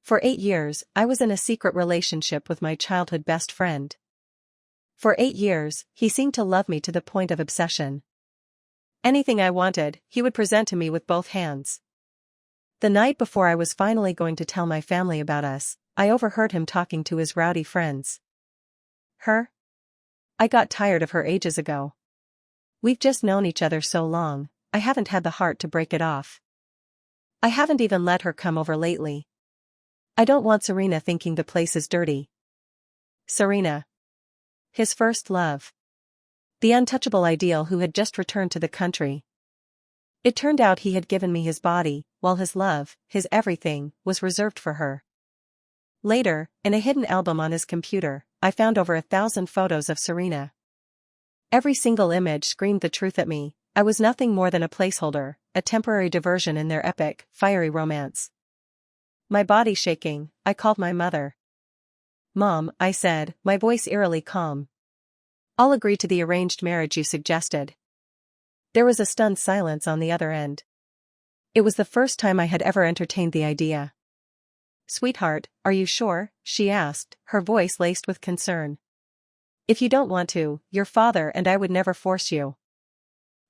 For 8 years, I was in a secret relationship with my childhood best friend. For 8 years, he seemed to love me to the point of obsession. Anything I wanted, he would present to me with both hands. The night before I was finally going to tell my family about us, I overheard him talking to his rowdy friends. Her? I got tired of her ages ago. We've just known each other so long, I haven't had the heart to break it off. I haven't even let her come over lately. I don't want Serena thinking the place is dirty. Serena. His first love. The untouchable ideal who had just returned to the country. It turned out he had given me his body, while his love, his everything, was reserved for her. Later, in a hidden album on his computer, I found over 1,000 photos of Serena. Every single image screamed the truth at me. I was nothing more than a placeholder, a temporary diversion in their epic, fiery romance. My body shaking, I called my mother. "Mom," I said, my voice eerily calm. "I'll agree to the arranged marriage you suggested." There was a stunned silence on the other end. It was the first time I had ever entertained the idea. "Sweetheart, are you sure?" she asked, her voice laced with concern. "If you don't want to, your father and I would never force you."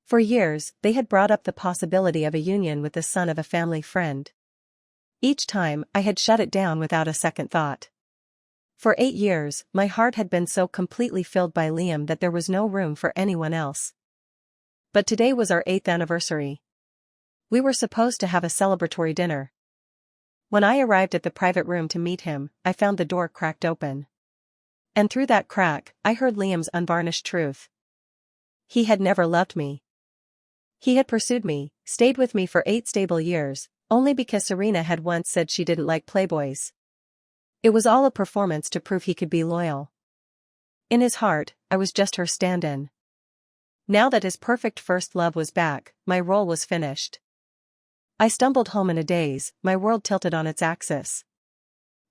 For years, they had brought up the possibility of a union with the son of a family friend. Each time, I had shut it down without a second thought. For 8 years, my heart had been so completely filled by Liam that there was no room for anyone else. But today was our 8th anniversary. We were supposed to have a celebratory dinner. When I arrived at the private room to meet him, I found the door cracked open. And through that crack, I heard Liam's unvarnished truth. He had never loved me. He had pursued me, stayed with me for 8 stable years, only because Serena had once said she didn't like playboys. It was all a performance to prove he could be loyal. In his heart, I was just her stand-in. Now that his perfect first love was back, my role was finished. I stumbled home in a daze, my world tilted on its axis.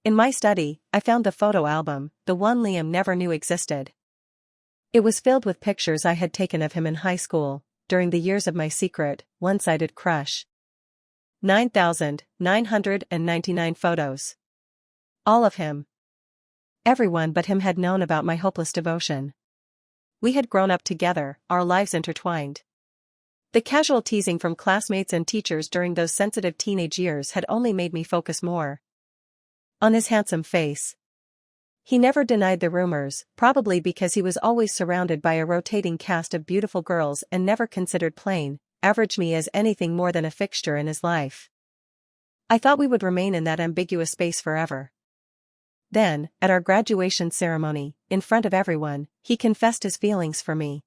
In my study, I found the photo album, the one Liam never knew existed. It was filled with pictures I had taken of him in high school, during the years of my secret, one-sided crush. 9,999 photos. All of him. Everyone but him had known about my hopeless devotion. We had grown up together, our lives intertwined. The casual teasing from classmates and teachers during those sensitive teenage years had only made me focus more on his handsome face. He never denied the rumors, probably because he was always surrounded by a rotating cast of beautiful girls and never considered plain, average me as anything more than a fixture in his life. I thought we would remain in that ambiguous space forever. Then, at our graduation ceremony, in front of everyone, he confessed his feelings for me.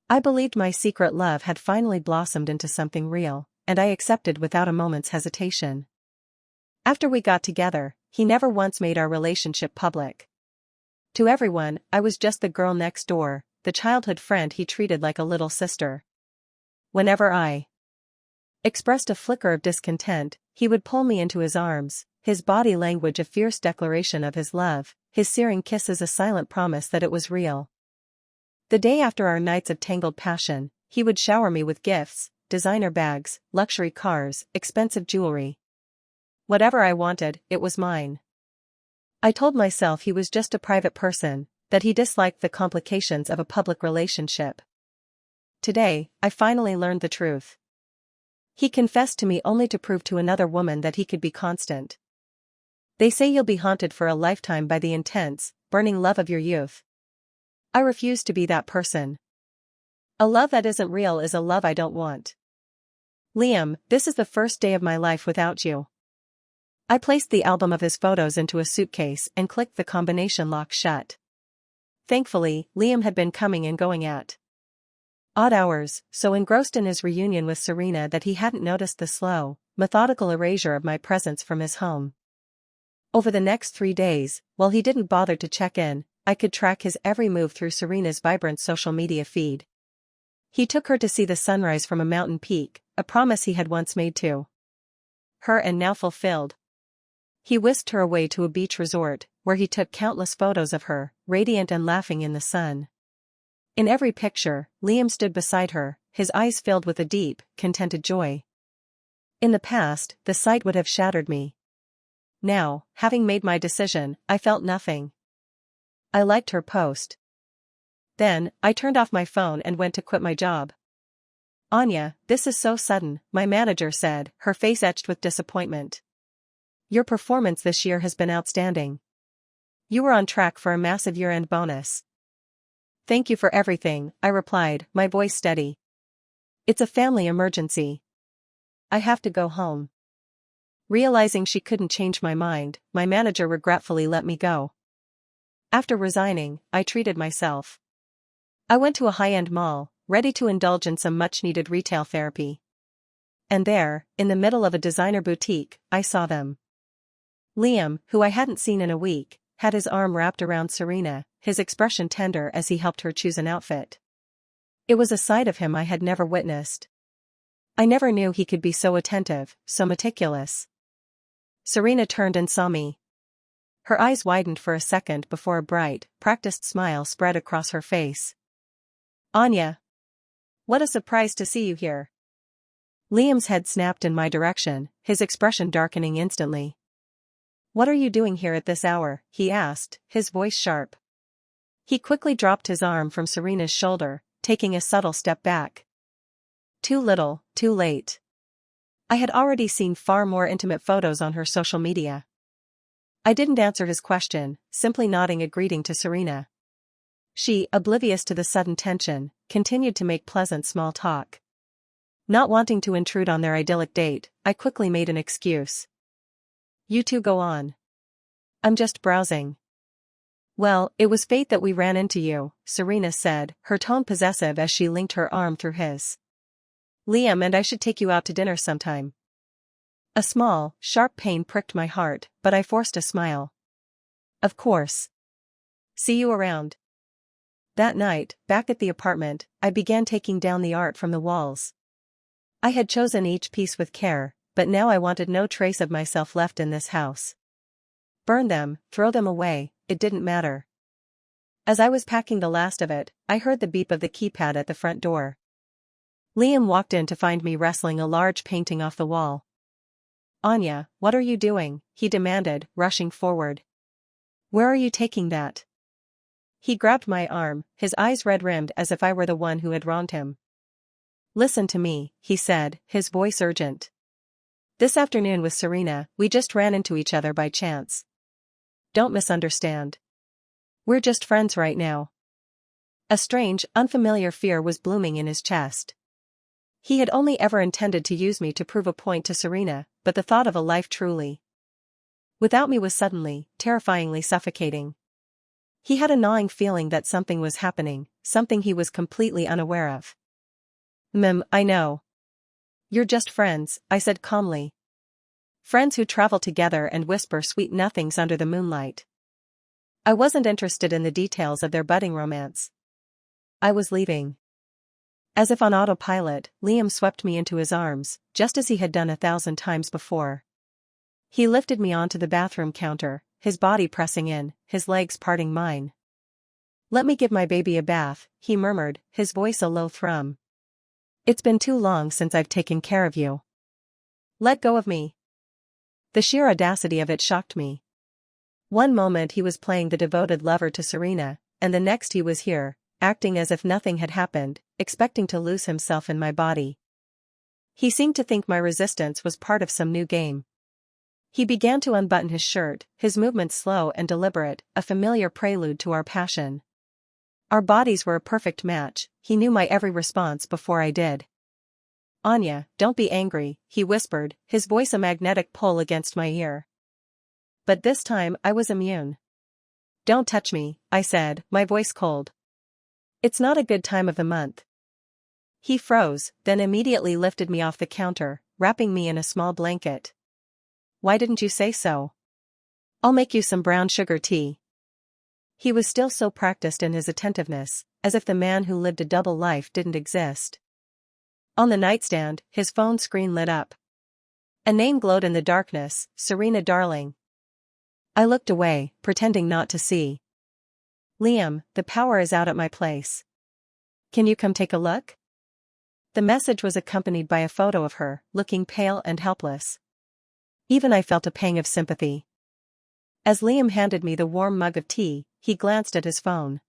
I believed my secret love had finally blossomed into something real, and I accepted without a moment's hesitation. After we got together, he never once made our relationship public. To everyone, I was just the girl next door, the childhood friend he treated like a little sister. Whenever I expressed a flicker of discontent, he would pull me into his arms, his body language a fierce declaration of his love, his searing kisses a silent promise that it was real. The day after our nights of tangled passion, he would shower me with gifts, designer bags, luxury cars, expensive jewelry. Whatever I wanted, it was mine. I told myself he was just a private person, that he disliked the complications of a public relationship. Today, I finally learned the truth. He confessed to me only to prove to another woman that he could be constant. They say you'll be haunted for a lifetime by the intense, burning love of your youth. I refuse to be that person. A love that isn't real is a love I don't want. Liam, this is the first day of my life without you. I placed the album of his photos into a suitcase and clicked the combination lock shut. Thankfully, Liam had been coming and going at odd hours, so engrossed in his reunion with Serena that he hadn't noticed the slow, methodical erasure of my presence from his home. Over the next 3 days, while he didn't bother to check in, I could track his every move through Serena's vibrant social media feed. He took her to see the sunrise from a mountain peak, a promise he had once made to her and now fulfilled. He whisked her away to a beach resort, where he took countless photos of her, radiant and laughing in the sun. In every picture, Liam stood beside her, his eyes filled with a deep, contented joy. In the past, the sight would have shattered me. Now, having made my decision, I felt nothing. I liked her post. Then, I turned off my phone and went to quit my job. Anya, this is so sudden, my manager said, her face etched with disappointment. Your performance this year has been outstanding. You were on track for a massive year-end bonus. Thank you for everything, I replied, my voice steady. It's a family emergency. I have to go home. Realizing she couldn't change my mind, my manager regretfully let me go. After resigning, I treated myself. I went to a high-end mall, ready to indulge in some much-needed retail therapy. And there, in the middle of a designer boutique, I saw them. Liam, who I hadn't seen in a week, had his arm wrapped around Serena, his expression tender as he helped her choose an outfit. It was a side of him I had never witnessed. I never knew he could be so attentive, so meticulous. Serena turned and saw me. Her eyes widened for a second before a bright, practiced smile spread across her face. Anya. What a surprise to see you here. Liam's head snapped in my direction, his expression darkening instantly. What are you doing here at this hour? He asked, his voice sharp. He quickly dropped his arm from Serena's shoulder, taking a subtle step back. Too little, too late. I had already seen far more intimate photos on her social media. I didn't answer his question, simply nodding a greeting to Serena. She, oblivious to the sudden tension, continued to make pleasant small talk. Not wanting to intrude on their idyllic date, I quickly made an excuse. You two go on. I'm just browsing. Well, it was fate that we ran into you, Serena said, her tone possessive as she linked her arm through his. Liam and I should take you out to dinner sometime. A small, sharp pain pricked my heart, but I forced a smile. Of course. See you around. That night, back at the apartment, I began taking down the art from the walls. I had chosen each piece with care, but now I wanted no trace of myself left in this house. Burn them, throw them away, it didn't matter. As I was packing the last of it, I heard the beep of the keypad at the front door. Liam walked in to find me wrestling a large painting off the wall. Anya, what are you doing? He demanded, rushing forward. Where are you taking that? He grabbed my arm, his eyes red-rimmed as if I were the one who had wronged him. Listen to me, he said, his voice urgent. This afternoon with Serena, we just ran into each other by chance. Don't misunderstand. We're just friends right now. A strange, unfamiliar fear was blooming in his chest. He had only ever intended to use me to prove a point to Serena, but the thought of a life truly without me was suddenly, terrifyingly suffocating. He had a gnawing feeling that something was happening, something he was completely unaware of. I know. You're just friends, I said calmly. Friends who travel together and whisper sweet nothings under the moonlight. I wasn't interested in the details of their budding romance. I was leaving. As if on autopilot, Liam swept me into his arms, just as he had done 1,000 times before. He lifted me onto the bathroom counter, his body pressing in, his legs parting mine. Let me give my baby a bath, he murmured, his voice a low thrum. It's been too long since I've taken care of you. Let go of me. The sheer audacity of it shocked me. One moment he was playing the devoted lover to Serena, and the next he was here, acting as if nothing had happened, expecting to lose himself in my body. He seemed to think my resistance was part of some new game. He began to unbutton his shirt, his movements slow and deliberate, a familiar prelude to our passion. Our bodies were a perfect match, he knew my every response before I did. Anya, don't be angry, he whispered, his voice a magnetic pull against my ear. But this time I was immune. Don't touch me, I said, my voice cold. It's not a good time of the month. He froze, then immediately lifted me off the counter, wrapping me in a small blanket. Why didn't you say so? I'll make you some brown sugar tea. He was still so practiced in his attentiveness, as if the man who lived a double life didn't exist. On the nightstand, his phone screen lit up. A name glowed in the darkness, Serena Darling. I looked away, pretending not to see. Liam, the power is out at my place. Can you come take a look? The message was accompanied by a photo of her, looking pale and helpless. Even I felt a pang of sympathy. As Liam handed me the warm mug of tea, he glanced at his phone.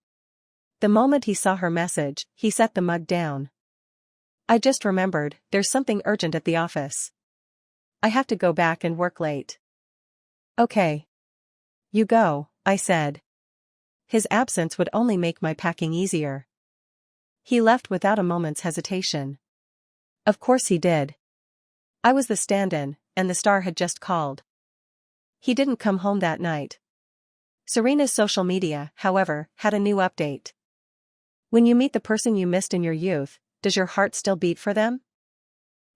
The moment he saw her message, he set the mug down. I just remembered, there's something urgent at the office. I have to go back and work late. Okay. You go, I said. His absence would only make my packing easier. He left without a moment's hesitation. Of course he did. I was the stand-in, and the star had just called. He didn't come home that night. Serena's social media, however, had a new update. When you meet the person you missed in your youth, does your heart still beat for them?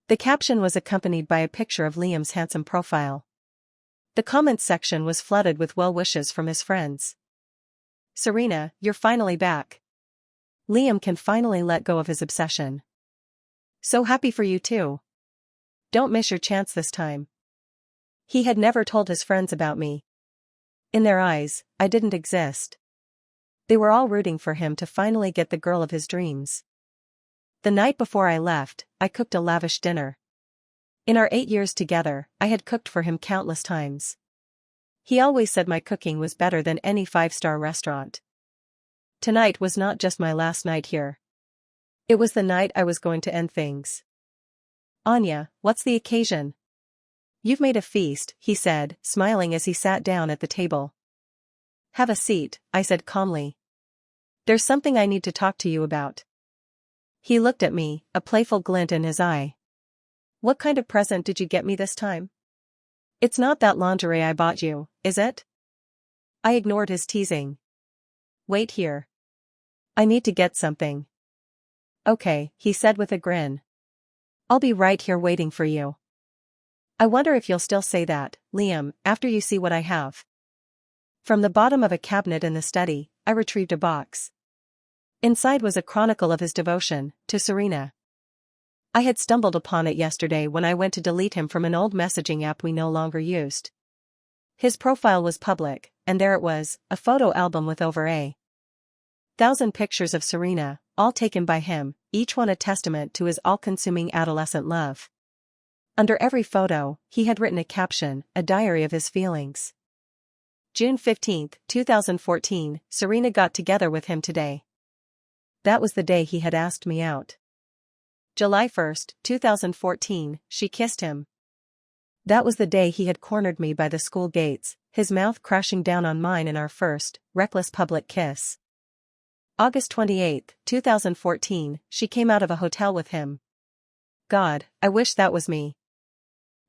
The caption was accompanied by a picture of Liam's handsome profile. The comments section was flooded with well wishes from his friends. Serena, you're finally back. Liam can finally let go of his obsession. So happy for you too. Don't miss your chance this time. He had never told his friends about me. In their eyes, I didn't exist. They were all rooting for him to finally get the girl of his dreams. The night before I left, I cooked a lavish dinner. In our 8 years together, I had cooked for him countless times. He always said my cooking was better than any 5-star restaurant. Tonight was not just my last night here. It was the night I was going to end things. Anya, what's the occasion? You've made a feast, he said, smiling as he sat down at the table. Have a seat, I said calmly. There's something I need to talk to you about. He looked at me, a playful glint in his eye. What kind of present did you get me this time? It's not that lingerie I bought you, is it? I ignored his teasing. Wait here. I need to get something. Okay, he said with a grin. I'll be right here waiting for you. I wonder if you'll still say that, Liam, after you see what I have. From the bottom of a cabinet in the study, I retrieved a box. Inside was a chronicle of his devotion to Serena. I had stumbled upon it yesterday when I went to delete him from an old messaging app we no longer used. His profile was public, and there it was, a photo album with over 1,000 pictures of Serena, all taken by him, each one a testament to his all-consuming adolescent love. Under every photo, he had written a caption, a diary of his feelings. June 15, 2014, Serena got together with him today. That was the day he had asked me out. July 1, 2014, she kissed him. That was the day he had cornered me by the school gates, his mouth crashing down on mine in our first, reckless public kiss. August 28, 2014, she came out of a hotel with him. God, I wish that was me.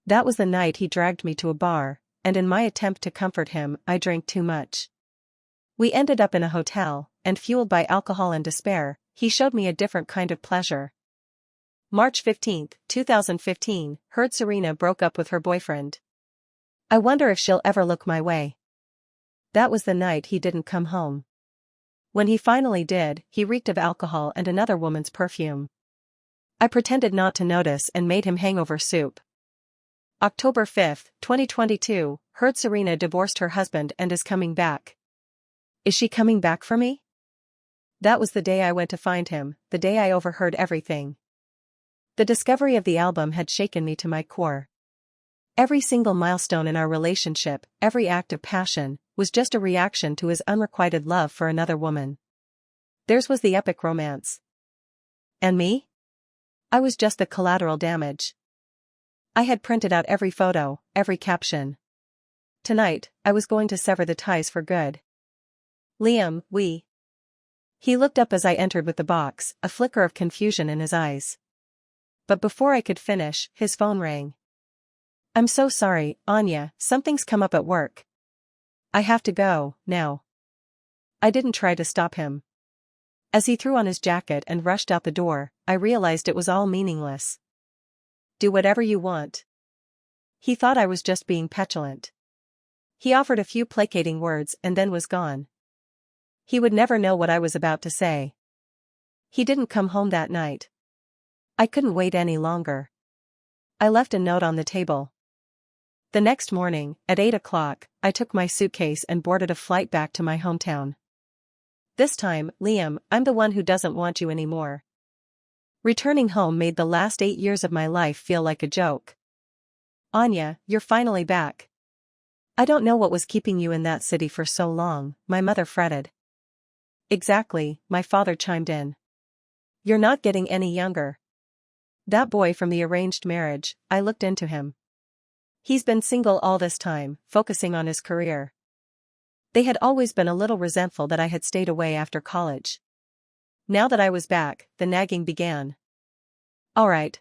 That was the night he dragged me to a bar, and in my attempt to comfort him, I drank too much. We ended up in a hotel, and fueled by alcohol and despair, he showed me a different kind of pleasure. March 15, 2015, heard Serena broke up with her boyfriend. I wonder if she'll ever look my way. That was the night he didn't come home. When he finally did, he reeked of alcohol and another woman's perfume. I pretended not to notice and made him hangover soup. October 5, 2022, heard Serena divorced her husband and is coming back. Is she coming back for me? That was the day I went to find him, the day I overheard everything. The discovery of the album had shaken me to my core. Every single milestone in our relationship, every act of passion, was just a reaction to his unrequited love for another woman. Theirs was the epic romance. And me? I was just the collateral damage. I had printed out every photo, every caption. Tonight, I was going to sever the ties for good. Liam, we. He looked up as I entered with the box, a flicker of confusion in his eyes. But before I could finish, his phone rang. I'm so sorry, Anya, something's come up at work. I have to go, now. I didn't try to stop him. As he threw on his jacket and rushed out the door, I realized it was all meaningless. Do whatever you want. He thought I was just being petulant. He offered a few placating words and then was gone. He would never know what I was about to say. He didn't come home that night. I couldn't wait any longer. I left a note on the table. The next morning, at 8 o'clock, I took my suitcase and boarded a flight back to my hometown. This time, Liam, I'm the one who doesn't want you anymore. Returning home made the last 8 years of my life feel like a joke. Anya, you're finally back. I don't know what was keeping you in that city for so long, my mother fretted. Exactly, my father chimed in. You're not getting any younger. That boy from the arranged marriage, I looked into him. He's been single all this time, focusing on his career. They had always been a little resentful that I had stayed away after college. Now that I was back, the nagging began. All right,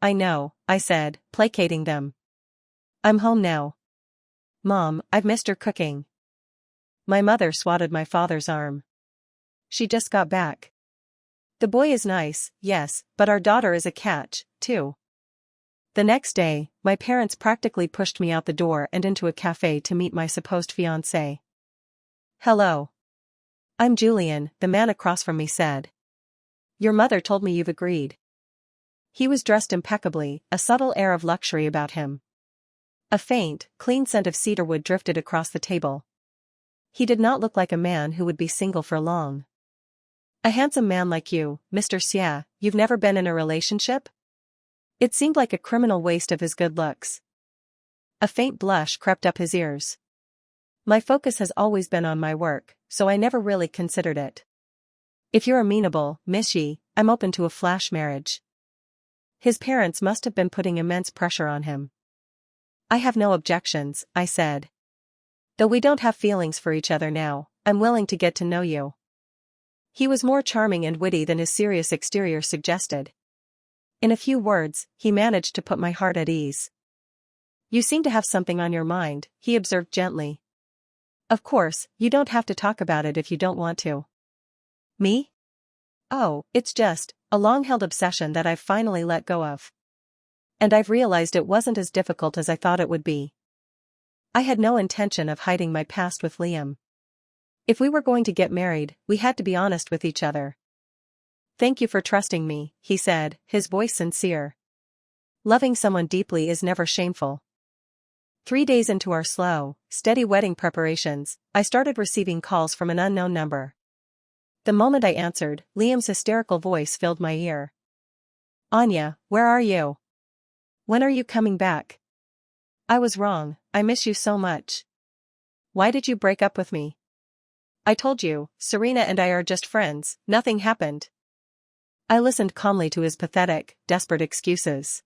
I know, I said, placating them. I'm home now. Mom, I've missed your cooking. My mother swatted my father's arm. She just got back. The boy is nice, yes, but our daughter is a catch, too. The next day, my parents practically pushed me out the door and into a cafe to meet my supposed fiancé. Hello. I'm Julian, the man across from me said. Your mother told me you've agreed. He was dressed impeccably, a subtle air of luxury about him. A faint, clean scent of cedarwood drifted across the table. He did not look like a man who would be single for long. A handsome man like you, Mr. Xia, you've never been in a relationship? It seemed like a criminal waste of his good looks. A faint blush crept up his ears. My focus has always been on my work, so I never really considered it. If you're amenable, Miss Yi, I'm open to a flash marriage. His parents must have been putting immense pressure on him. I have no objections, I said. Though we don't have feelings for each other now, I'm willing to get to know you. He was more charming and witty than his serious exterior suggested. In a few words, he managed to put my heart at ease. You seem to have something on your mind, he observed gently. Of course, you don't have to talk about it if you don't want to. Me? Oh, it's just a long-held obsession that I've finally let go of. And I've realized it wasn't as difficult as I thought it would be. I had no intention of hiding my past with Liam. If we were going to get married, we had to be honest with each other. Thank you for trusting me, he said, his voice sincere. Loving someone deeply is never shameful. 3 days into our slow, steady wedding preparations, I started receiving calls from an unknown number. The moment I answered, Liam's hysterical voice filled my ear. Anya, where are you? When are you coming back? I was wrong, I miss you so much. Why did you break up with me? I told you, Serena and I are just friends, nothing happened. I listened calmly to his pathetic, desperate excuses.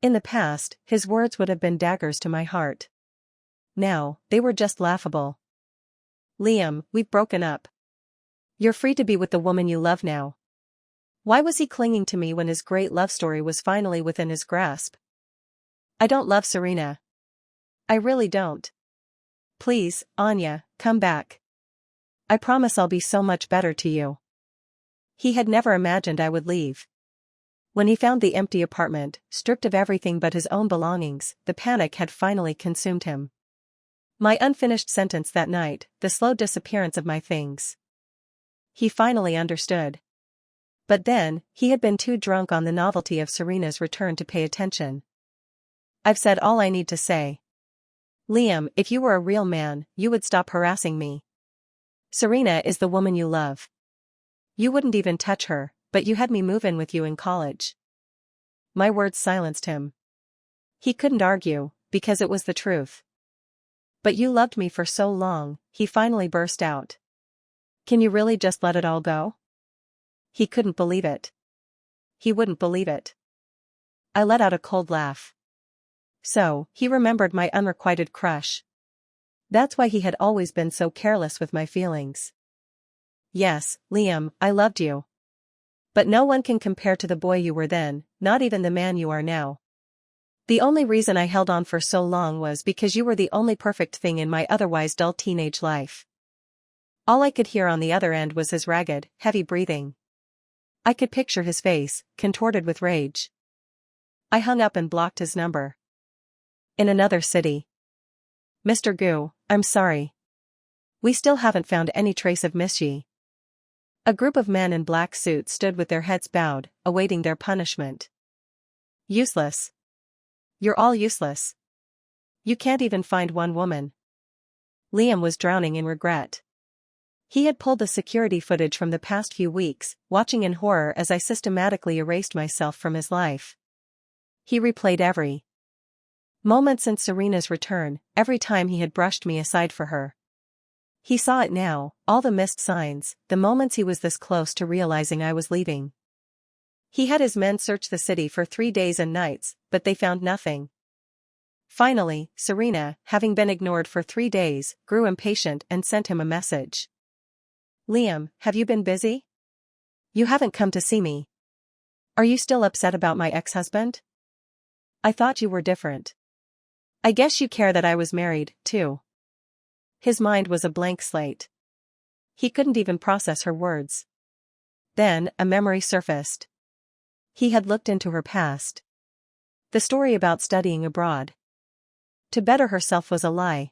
In the past, his words would have been daggers to my heart. Now, they were just laughable. Liam, we've broken up. You're free to be with the woman you love now. Why was he clinging to me when his great love story was finally within his grasp? I don't love Serena. I really don't. Please, Anya, come back. I promise I'll be so much better to you. He had never imagined I would leave. When he found the empty apartment, stripped of everything but his own belongings, the panic had finally consumed him. My unfinished sentence that night, the slow disappearance of my things. He finally understood. But then, he had been too drunk on the novelty of Serena's return to pay attention. I've said all I need to say. Liam, if you were a real man, you would stop harassing me. Serena is the woman you love. You wouldn't even touch her, but you had me move in with you in college. My words silenced him. He couldn't argue, because it was the truth. But you loved me for so long, he finally burst out. Can you really just let it all go? He couldn't believe it. He wouldn't believe it. I let out a cold laugh. So, he remembered my unrequited crush. That's why he had always been so careless with my feelings. Yes, Liam, I loved you. But no one can compare to the boy you were then, not even the man you are now. The only reason I held on for so long was because you were the only perfect thing in my otherwise dull teenage life. All I could hear on the other end was his ragged, heavy breathing. I could picture his face, contorted with rage. I hung up and blocked his number. In another city. Mr. Gu, I'm sorry. We still haven't found any trace of Miss Yi. A group of men in black suits stood with their heads bowed, awaiting their punishment. Useless. You're all useless. You can't even find one woman. Liam was drowning in regret. He had pulled the security footage from the past few weeks, watching in horror as I systematically erased myself from his life. He replayed every Moments since Serena's return, every time he had brushed me aside for her. He saw it now, all the missed signs, the moments he was this close to realizing I was leaving. He had his men search the city for 3 days and nights, but they found nothing. Finally, Serena, having been ignored for 3 days, grew impatient and sent him a message. "Liam, have you been busy? You haven't come to see me. Are you still upset about my ex-husband? I thought you were different. I guess you care that I was married, too." His mind was a blank slate. He couldn't even process her words. Then, a memory surfaced. He had looked into her past. The story about studying abroad. To better herself was a lie.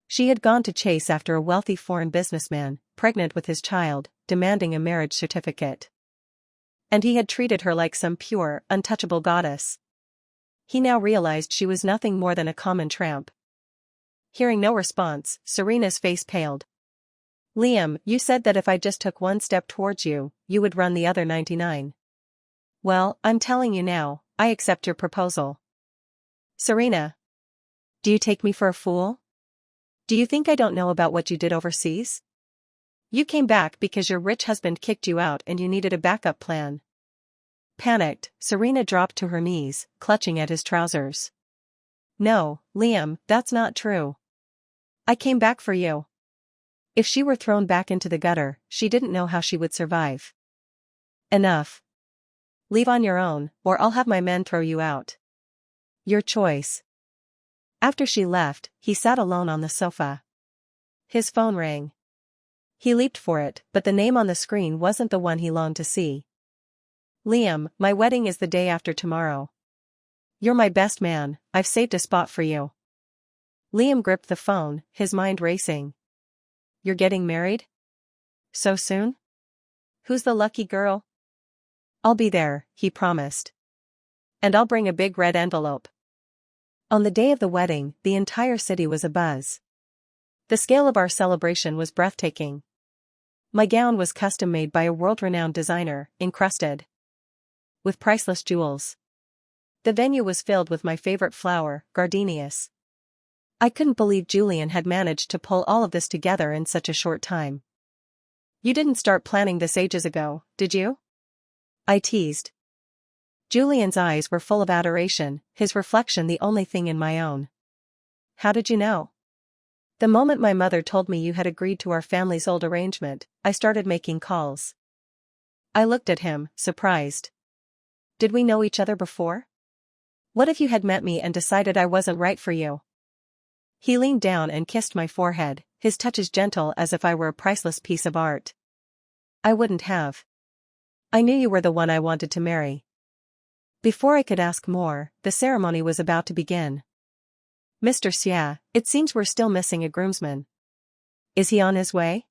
She had gone to chase after a wealthy foreign businessman, pregnant with his child, demanding a marriage certificate. And he had treated her like some pure, untouchable goddess. He now realized she was nothing more than a common tramp. Hearing no response, Serena's face paled. "Liam, you said that if I just took one step towards you, you would run the other 99. Well, I'm telling you now, I accept your proposal." "Serena. Do you take me for a fool? Do you think I don't know about what you did overseas? You came back because your rich husband kicked you out and you needed a backup plan." Panicked, Serena dropped to her knees, clutching at his trousers. "No, Liam, that's not true. I came back for you." If she were thrown back into the gutter, she didn't know how she would survive. "Enough. Leave on your own, or I'll have my men throw you out. Your choice." After she left, he sat alone on the sofa. His phone rang. He leaped for it, but the name on the screen wasn't the one he longed to see. "Liam, my wedding is the day after tomorrow. You're my best man, I've saved a spot for you." Liam gripped the phone, his mind racing. "You're getting married? So soon? Who's the lucky girl?" "I'll be there," he promised. "And I'll bring a big red envelope." On the day of the wedding, the entire city was abuzz. The scale of our celebration was breathtaking. My gown was custom-made by a world-renowned designer, encrusted with priceless jewels. The venue was filled with my favorite flower, gardenias. I couldn't believe Julian had managed to pull all of this together in such a short time. "You didn't start planning this ages ago, did you?" I teased. Julian's eyes were full of adoration, his reflection the only thing in my own. "How did you know?" "The moment my mother told me you had agreed to our family's old arrangement, I started making calls." I looked at him, surprised. "Did we know each other before? What if you had met me and decided I wasn't right for you?" He leaned down and kissed my forehead, his touch as gentle as if I were a priceless piece of art. "I wouldn't have. I knew you were the one I wanted to marry." Before I could ask more, the ceremony was about to begin. "Mr. Xia, it seems we're still missing a groomsman. Is he on his way?"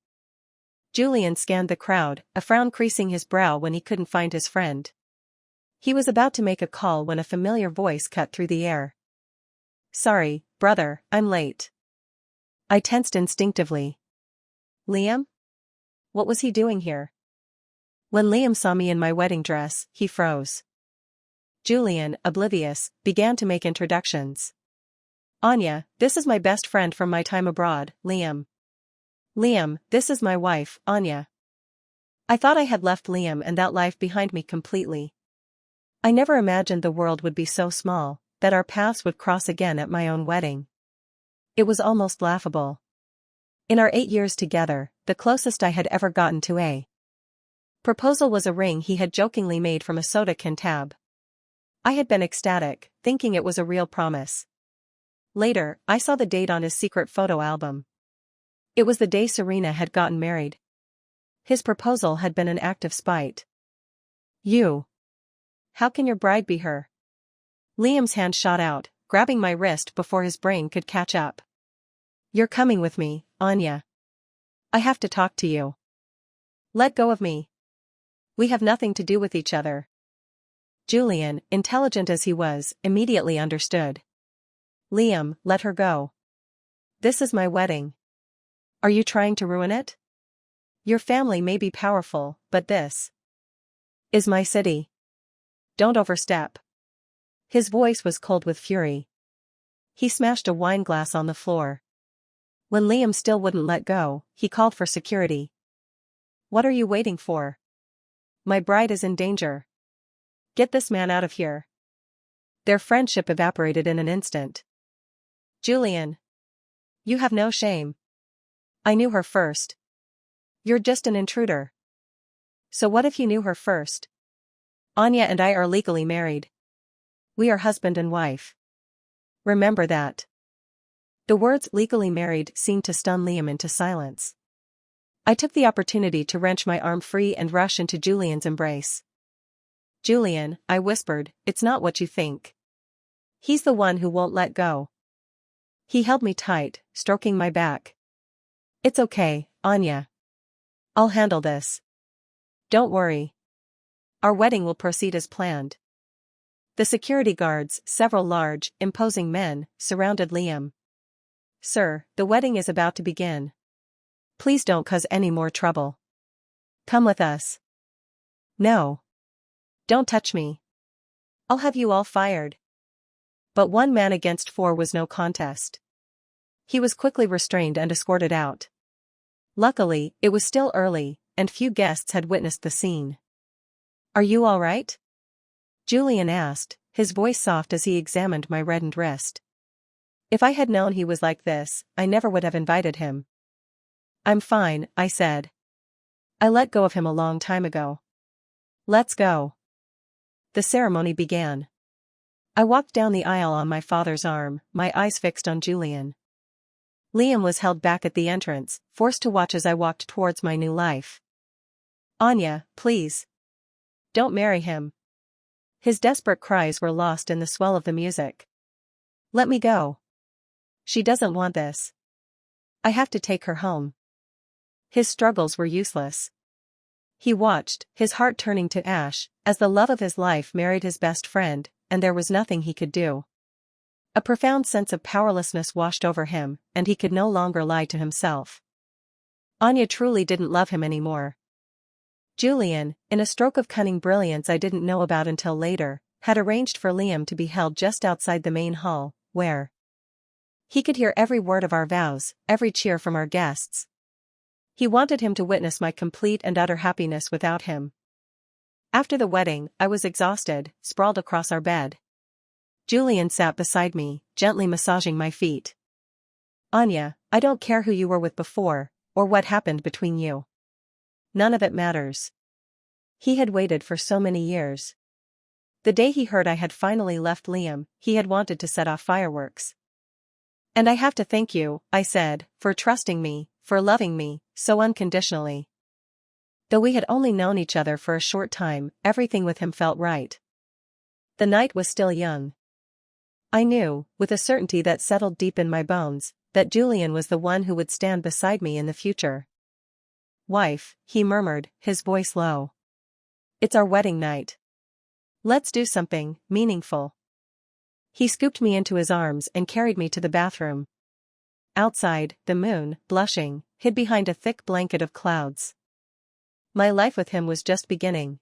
Julian scanned the crowd, a frown creasing his brow when he couldn't find his friend. He was about to make a call when a familiar voice cut through the air. "Sorry, brother, I'm late." I tensed instinctively. Liam? What was he doing here? When Liam saw me in my wedding dress, he froze. Julian, oblivious, began to make introductions. "Anya, this is my best friend from my time abroad, Liam. Liam, this is my wife, Anya." I thought I had left Liam and that life behind me completely. I never imagined the world would be so small, that our paths would cross again at my own wedding. It was almost laughable. In our 8 years together, the closest I had ever gotten to a proposal was a ring he had jokingly made from a soda can tab. I had been ecstatic, thinking it was a real promise. Later, I saw the date on his secret photo album. It was the day Serena had gotten married. His proposal had been an act of spite. "You. How can your bride be her?" Liam's hand shot out, grabbing my wrist before his brain could catch up. "You're coming with me, Anya. I have to talk to you." "Let go of me. We have nothing to do with each other." Julian, intelligent as he was, immediately understood. "Liam, let her go. This is my wedding. Are you trying to ruin it? Your family may be powerful, but this is my city. Don't overstep." His voice was cold with fury. He smashed a wine glass on the floor. When Liam still wouldn't let go, he called for security. "What are you waiting for? My bride is in danger. Get this man out of here." Their friendship evaporated in an instant. "Julian. You have no shame. I knew her first. You're just an intruder." "So what if you knew her first? Anya and I are legally married. We are husband and wife. Remember that." The words "legally married" seemed to stun Liam into silence. I took the opportunity to wrench my arm free and rush into Julian's embrace. "Julian," I whispered, "it's not what you think. He's the one who won't let go." He held me tight, stroking my back. "It's okay, Anya. I'll handle this. Don't worry. Our wedding will proceed as planned." The security guards, several large, imposing men, surrounded Liam. "Sir, the wedding is about to begin. Please don't cause any more trouble. Come with us." "No. Don't touch me. I'll have you all fired." But 1 man against 4 was no contest. He was quickly restrained and escorted out. Luckily, it was still early, and few guests had witnessed the scene. "Are you all right?" Julian asked, his voice soft as he examined my reddened wrist. If I had known he was like this, I never would have invited him. "I'm fine," I said. "I let go of him a long time ago. Let's go." The ceremony began. I walked down the aisle on my father's arm, my eyes fixed on Julian. Liam was held back at the entrance, forced to watch as I walked towards my new life. "Anya, please. Don't marry him." His desperate cries were lost in the swell of the music. "Let me go. She doesn't want this. I have to take her home." His struggles were useless. He watched, his heart turning to ash, as the love of his life married his best friend, and there was nothing he could do. A profound sense of powerlessness washed over him, and he could no longer lie to himself. Anya truly didn't love him anymore. Julian, in a stroke of cunning brilliance I didn't know about until later, had arranged for Liam to be held just outside the main hall, where he could hear every word of our vows, every cheer from our guests. He wanted him to witness my complete and utter happiness without him. After the wedding, I was exhausted, sprawled across our bed. Julian sat beside me, gently massaging my feet. "Anya, I don't care who you were with before, or what happened between you. None of it matters." He had waited for so many years. The day he heard I had finally left Liam, he had wanted to set off fireworks. "And I have to thank you," I said, "for trusting me, for loving me, so unconditionally." Though we had only known each other for a short time, everything with him felt right. The night was still young. I knew, with a certainty that settled deep in my bones, that Julian was the one who would stand beside me in the future. "Wife," he murmured, his voice low. "It's our wedding night. Let's do something meaningful." He scooped me into his arms and carried me to the bathroom. Outside, the moon, blushing, hid behind a thick blanket of clouds. My life with him was just beginning.